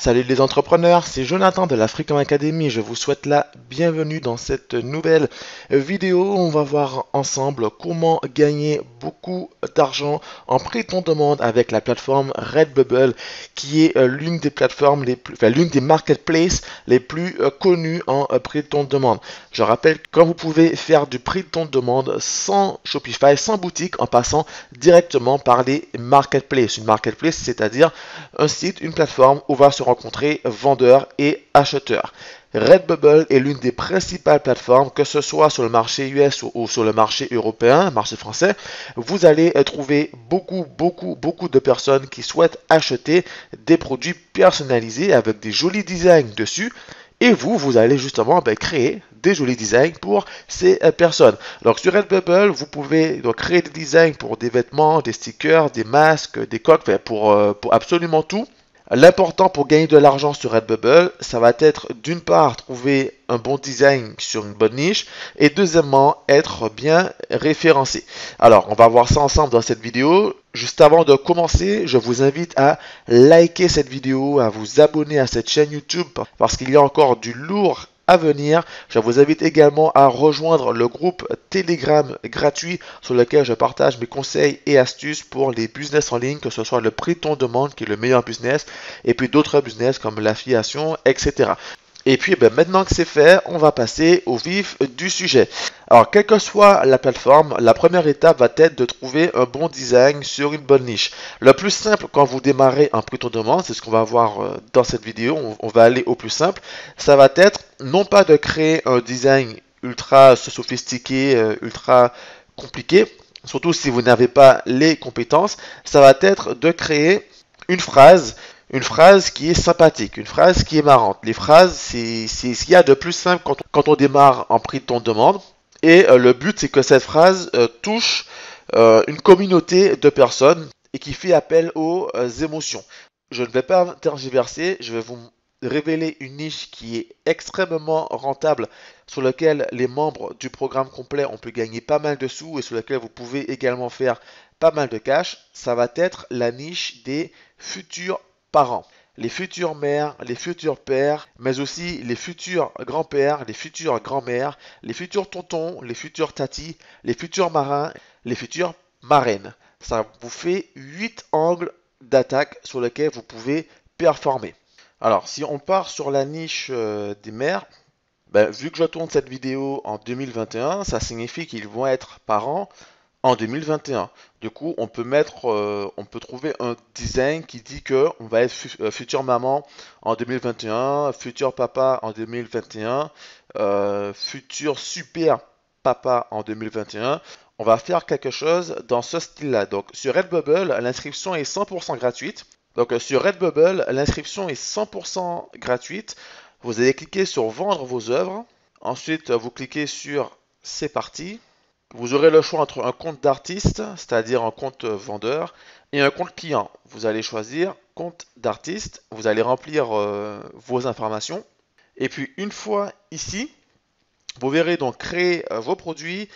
Salut les entrepreneurs, c'est Jonathan de la Freecom Academy. Je vous souhaite la bienvenue dans cette nouvelle vidéo. On va voir ensemble comment gagner beaucoup d'argent en pré-ton-demande avec la plateforme Redbubble, qui est l'une des plateformes l'une des marketplaces les plus connues en pré-ton-demande. Je rappelle que vous pouvez faire du pré-ton-demande sans Shopify, sans boutique, en passant directement par les marketplaces. Une marketplace, c'est-à-dire un site, une plateforme où va se rencontrer vendeurs et acheteurs. Redbubble est l'une des principales plateformes, que ce soit sur le marché US ou sur le marché européen, marché français. Vous allez trouver beaucoup de personnes qui souhaitent acheter des produits personnalisés avec des jolis designs dessus. Et vous allez justement créer des jolis designs pour ces personnes. Donc sur Redbubble, vous pouvez donc créer des designs pour des vêtements, des stickers, des masques, des coques, pour absolument tout. L'important pour gagner de l'argent sur Redbubble, ça va être d'une part trouver un bon design sur une bonne niche et deuxièmement être bien référencé. Alors, on va voir ça ensemble dans cette vidéo. Juste avant de commencer, je vous invite à liker cette vidéo, à vous abonner à cette chaîne YouTube parce qu'il y a encore du lourd à venir. Je vous invite également à rejoindre le groupe Telegram gratuit sur lequel je partage mes conseils et astuces pour les business en ligne, que ce soit le pré-ton-demande qui est le meilleur business et puis d'autres business comme l'affiliation, etc. Et puis maintenant que c'est fait, on va passer au vif du sujet. Alors, quelle que soit la plateforme, la première étape va être de trouver un bon design sur une bonne niche. Le plus simple quand vous démarrez un pré-ton-demande, c'est ce qu'on va voir dans cette vidéo, on va aller au plus simple, ça va être non pas de créer un design ultra sophistiqué, ultra compliqué, surtout si vous n'avez pas les compétences, ça va être de créer une phrase qui est sympathique, une phrase qui est marrante. Les phrases, c'est ce qu'il y a de plus simple quand on démarre en pré-ton-demande. Et le but, c'est que cette phrase touche une communauté de personnes et qui fait appel aux émotions. Je ne vais pas tergiverser, je vais vous révéler une niche qui est extrêmement rentable, sur laquelle les membres du programme complet on peut gagner pas mal de sous et sur laquelle vous pouvez également faire pas mal de cash. Ça va être la niche des futurs parents. Les futures mères, les futurs pères, mais aussi les futurs grands-pères, les futures grand-mères, les futurs tontons, les futurs tatis, les futurs marins, les futures marraines. Ça vous fait 8 angles d'attaque sur lesquels vous pouvez performer. Alors, si on part sur la niche des mères, vu que je tourne cette vidéo en 2021, ça signifie qu'ils vont être parents en 2021. Du coup, on peut trouver un design qui dit que on va être future maman en 2021, futur papa en 2021, futur super papa en 2021. On va faire quelque chose dans ce style-là. Donc, sur Redbubble, l'inscription est 100% gratuite. Donc, sur Redbubble, l'inscription est 100% gratuite. Vous allez cliquer sur vendre vos œuvres. Ensuite, vous cliquez sur c'est parti. Vous aurez le choix entre un compte d'artiste, c'est-à-dire un compte vendeur, et un compte client. Vous allez choisir compte d'artiste, vous allez remplir vos informations. Et puis une fois ici, vous verrez donc créer vos produits,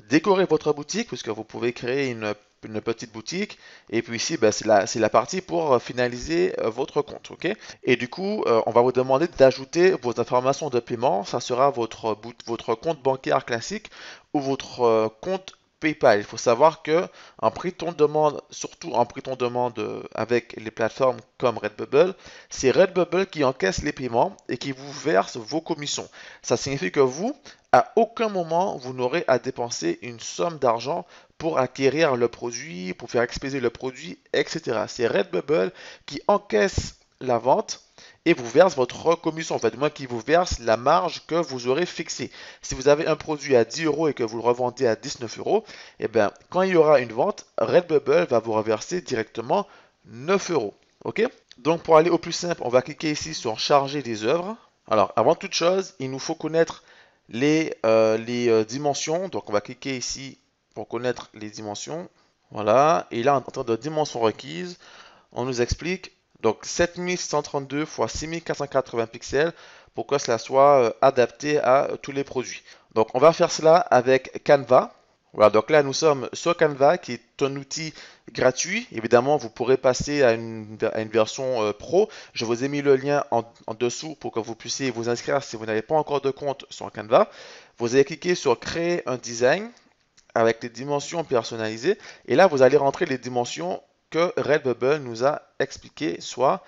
décorer votre boutique, puisque vous pouvez créer une petite boutique. Et puis ici, c'est la partie pour finaliser votre compte. Okay, et du coup, on va vous demander d'ajouter vos informations de paiement. Ça sera votre compte bancaire classique ou votre compte PayPal. Il faut savoir que en pré-ton-demande, surtout en pré-ton-demande avec les plateformes comme Redbubble, c'est Redbubble qui encaisse les paiements et qui vous verse vos commissions. Ça signifie que vous, à aucun moment, vous n'aurez à dépenser une somme d'argent pour acquérir le produit, pour faire expédier le produit, etc. C'est Redbubble qui encaisse la vente et vous verse votre commission, en fait, moins qui vous verse la marge que vous aurez fixée. Si vous avez un produit à 10 euros et que vous le revendez à 19 euros, eh bien, quand il y aura une vente, Redbubble va vous reverser directement 9 euros. Ok? Donc, pour aller au plus simple, on va cliquer ici sur charger des œuvres. Alors, avant toute chose, il nous faut connaître les dimensions. Donc, on va cliquer ici pour connaître les dimensions. Voilà. Et là, en termes de dimensions requises, on nous explique donc 7132 x 6480 pixels pour que cela soit adapté à tous les produits. Donc, on va faire cela avec Canva. Voilà, donc là nous sommes sur Canva qui est un outil gratuit. Évidemment, vous pourrez passer à une version pro. Je vous ai mis le lien en dessous pour que vous puissiez vous inscrire si vous n'avez pas encore de compte sur Canva. Vous allez cliquer sur créer un design avec les dimensions personnalisées et là vous allez rentrer les dimensions que Redbubble nous a expliquées, soit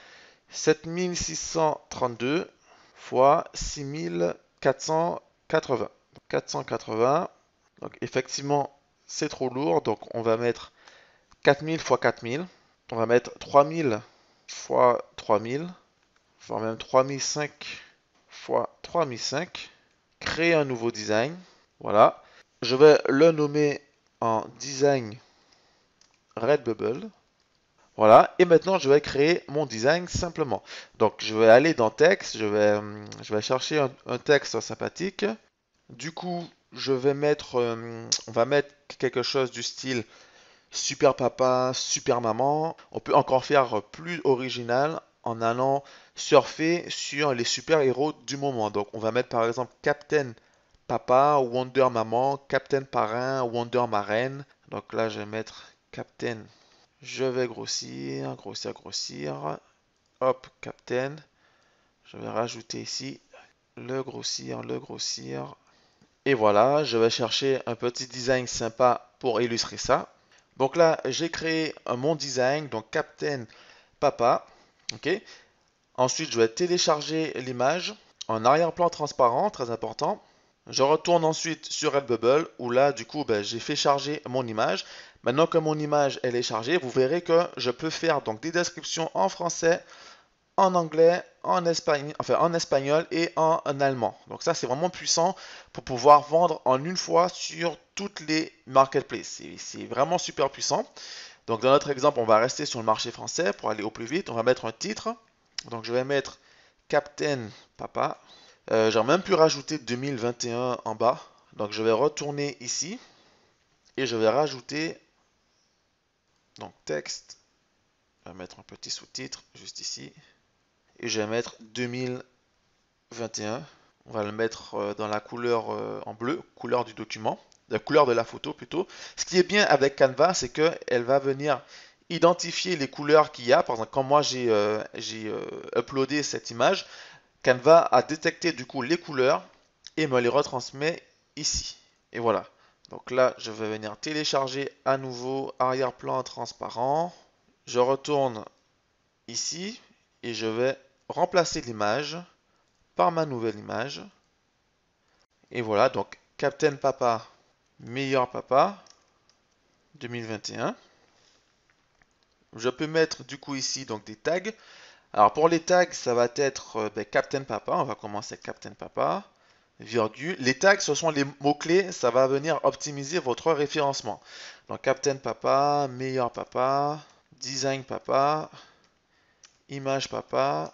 7632 fois 6480. 480. Donc effectivement, c'est trop lourd. Donc on va mettre 4000 fois 4000. On va mettre 3000 fois 3000. Voire même 3005 fois 3005. Créer un nouveau design. Voilà. Je vais le nommer en design Redbubble. Voilà, et maintenant je vais créer mon design simplement. Donc je vais aller dans texte, je vais chercher un texte sympathique. Du coup, on va mettre quelque chose du style super papa, super maman. On peut encore faire plus original en allant surfer sur les super-héros du moment. Donc on va mettre par exemple Captain Papa, Wonder Maman, Captain Parrain, Wonder Marraine. Donc là je vais mettre Captain. Je vais grossir, grossir, grossir. Hop, Captain. Je vais rajouter ici le grossir, le grossir. Et voilà, je vais chercher un petit design sympa pour illustrer ça. Donc là, j'ai créé mon design, donc Captain Papa. Ok. Ensuite, je vais télécharger l'image en arrière-plan transparent, très important. Je retourne ensuite sur Redbubble où là, du coup, ben, j'ai fait charger mon image. Maintenant que mon image elle est chargée, vous verrez que je peux faire donc des descriptions en français, en anglais, en espagnol et en allemand. Donc ça, c'est vraiment puissant pour pouvoir vendre en une fois sur toutes les marketplaces. C'est vraiment super puissant. Donc dans notre exemple, on va rester sur le marché français pour aller au plus vite. On va mettre un titre. Donc je vais mettre Captain Papa. J'aurais même pu rajouter 2021 en bas. Donc je vais retourner ici et je vais rajouter donc texte. Je vais mettre un petit sous-titre juste ici. Et je vais mettre 2021. On va le mettre dans la couleur en bleu, couleur du document, la couleur de la photo plutôt. Ce qui est bien avec Canva, c'est qu'elle va venir identifier les couleurs qu'il y a. Par exemple, quand moi j'ai uploadé cette image, Canva a détecté du coup les couleurs et me les retransmet ici. Et voilà. Donc là, je vais venir télécharger à nouveau arrière-plan transparent. Je retourne ici et je vais remplacer l'image par ma nouvelle image. Et voilà, donc Captain Papa, meilleur papa 2021. Je peux mettre du coup ici donc des tags. Alors pour les tags, ça va être Captain Papa. On va commencer avec Captain Papa, virgule. Les tags, ce sont les mots-clés. Ça va venir optimiser votre référencement. Donc Captain Papa, meilleur papa, design papa, image papa,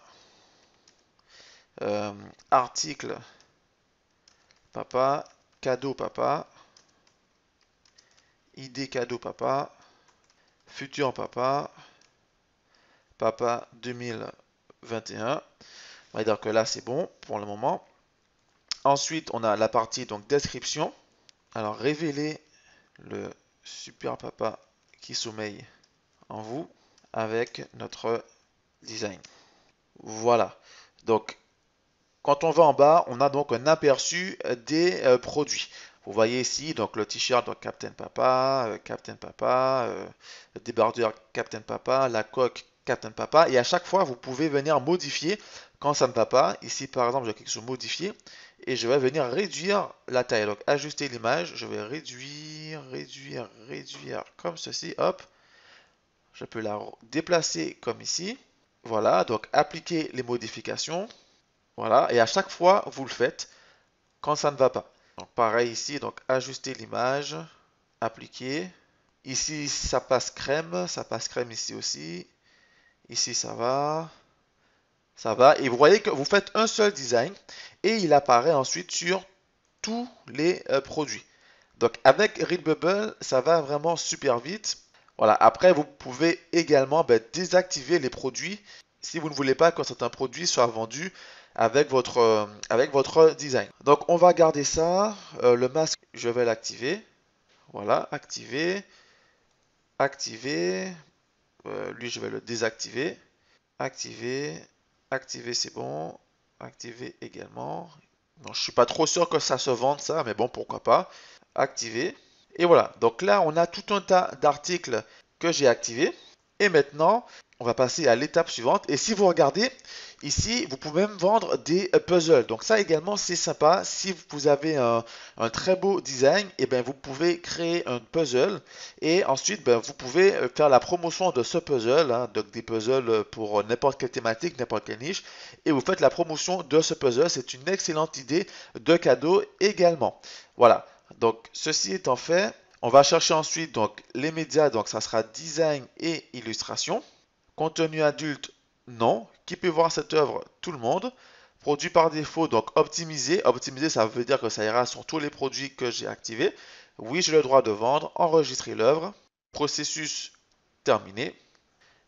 article papa, cadeau papa, idée cadeau papa, futur papa, papa 2021. On va dire que là c'est bon pour le moment. Ensuite, on a la partie donc description. Alors révéler le super papa qui sommeille en vous avec notre design. Voilà. Donc quand on va en bas, on a donc un aperçu des produits. Vous voyez ici donc le t-shirt de Captain Papa, débardeur Captain Papa, la coque Captain Papa. Et à chaque fois, vous pouvez venir modifier quand ça ne va pas. Ici, par exemple, je clique sur modifier et je vais venir réduire la taille. Donc ajuster l'image, je vais réduire, réduire, réduire comme ceci. Hop, je peux la déplacer comme ici. Voilà, donc appliquer les modifications. Voilà, et à chaque fois, vous le faites quand ça ne va pas. Donc pareil ici, donc ajuster l'image, appliquer. Ici, ça passe crème ici aussi. Ici, ça va. Ça va. Et vous voyez que vous faites un seul design et il apparaît ensuite sur tous les produits. Donc avec Redbubble, ça va vraiment super vite. Voilà. Après, vous pouvez également désactiver les produits si vous ne voulez pas que certains produits soient vendus avec votre design. Donc on va garder ça. Le masque, je vais l'activer. Voilà, activer, activer. Lui, je vais le désactiver. Activer, activer, c'est bon. Activer également. Non, je suis pas trop sûr que ça se vende ça, mais bon, pourquoi pas. Activer. Et voilà. Donc là, on a tout un tas d'articles que j'ai activés. Et maintenant, on va passer à l'étape suivante. Et si vous regardez, ici, vous pouvez même vendre des puzzles. Donc ça également, c'est sympa. Si vous avez un très beau design, et ben, vous pouvez créer un puzzle. Et ensuite, ben, vous pouvez faire la promotion de ce puzzle. Hein, donc des puzzles pour n'importe quelle thématique, n'importe quelle niche. Et vous faites la promotion de ce puzzle. C'est une excellente idée de cadeau également. Voilà. Donc ceci étant fait, on va chercher ensuite donc les médias, donc ça sera design et illustration. Contenu adulte, non. Qui peut voir cette œuvre? Tout le monde. Produit par défaut, donc optimisé. Optimisé, ça veut dire que ça ira sur tous les produits que j'ai activés. Oui, j'ai le droit de vendre. Enregistrer l'œuvre. Processus terminé.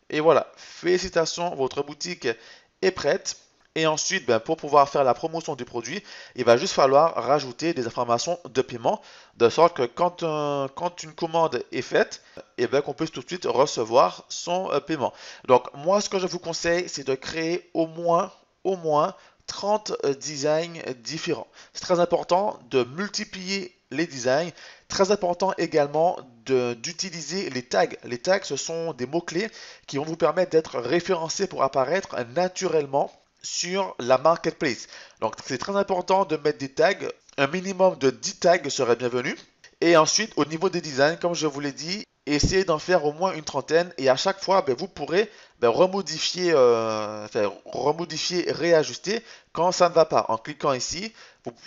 Et voilà, félicitations, votre boutique est prête. Et ensuite, ben, pour pouvoir faire la promotion du produit, il va juste falloir rajouter des informations de paiement, de sorte que quand une commande est faite, et ben, qu'on puisse tout de suite recevoir son paiement. Donc, moi, ce que je vous conseille, c'est de créer au moins 30 designs différents. C'est très important de multiplier les designs. Très important également d'utiliser les tags. Les tags, ce sont des mots-clés qui vont vous permettre d'être référencés pour apparaître naturellement sur la marketplace. Donc, c'est très important de mettre des tags. Un minimum de 10 tags serait bienvenu. Et ensuite, au niveau des designs, comme je vous l'ai dit, essayez d'en faire au moins une trentaine. Et à chaque fois, ben, vous pourrez remodifier, réajuster quand ça ne va pas. En cliquant ici,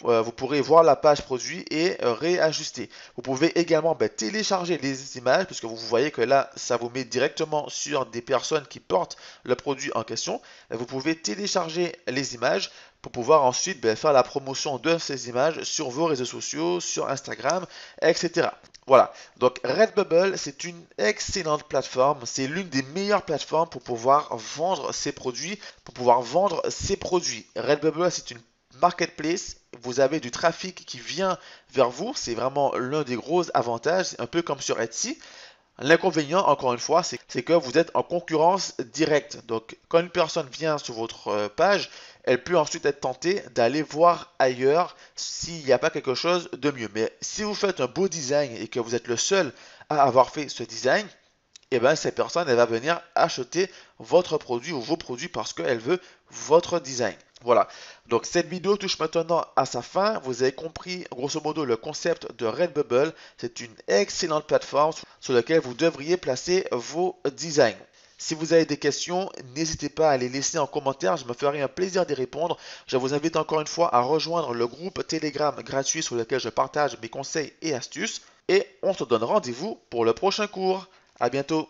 vous pourrez voir la page produit et réajuster. Vous pouvez également télécharger les images, puisque vous voyez que là, ça vous met directement sur des personnes qui portent le produit en question. Vous pouvez télécharger les images pour pouvoir ensuite faire la promotion de ces images sur vos réseaux sociaux, sur Instagram, etc. Voilà, donc Redbubble, c'est une excellente plateforme, c'est l'une des meilleures plateformes pour pouvoir vendre ses produits, Redbubble, c'est une marketplace, vous avez du trafic qui vient vers vous, c'est vraiment l'un des gros avantages, un peu comme sur Etsy. L'inconvénient, encore une fois, c'est que vous êtes en concurrence directe. Donc, quand une personne vient sur votre page, elle peut ensuite être tentée d'aller voir ailleurs s'il n'y a pas quelque chose de mieux. Mais si vous faites un beau design et que vous êtes le seul à avoir fait ce design, eh bien, cette personne, elle va venir acheter votre produit ou vos produits parce qu'elle veut votre design. Voilà. Donc, cette vidéo touche maintenant à sa fin. Vous avez compris, grosso modo, le concept de Redbubble. C'est une excellente plateforme sur laquelle vous devriez placer vos designs. Si vous avez des questions, n'hésitez pas à les laisser en commentaire, je me ferai un plaisir d'y répondre. Je vous invite encore une fois à rejoindre le groupe Telegram gratuit sur lequel je partage mes conseils et astuces. Et on se donne rendez-vous pour le prochain cours. À bientôt.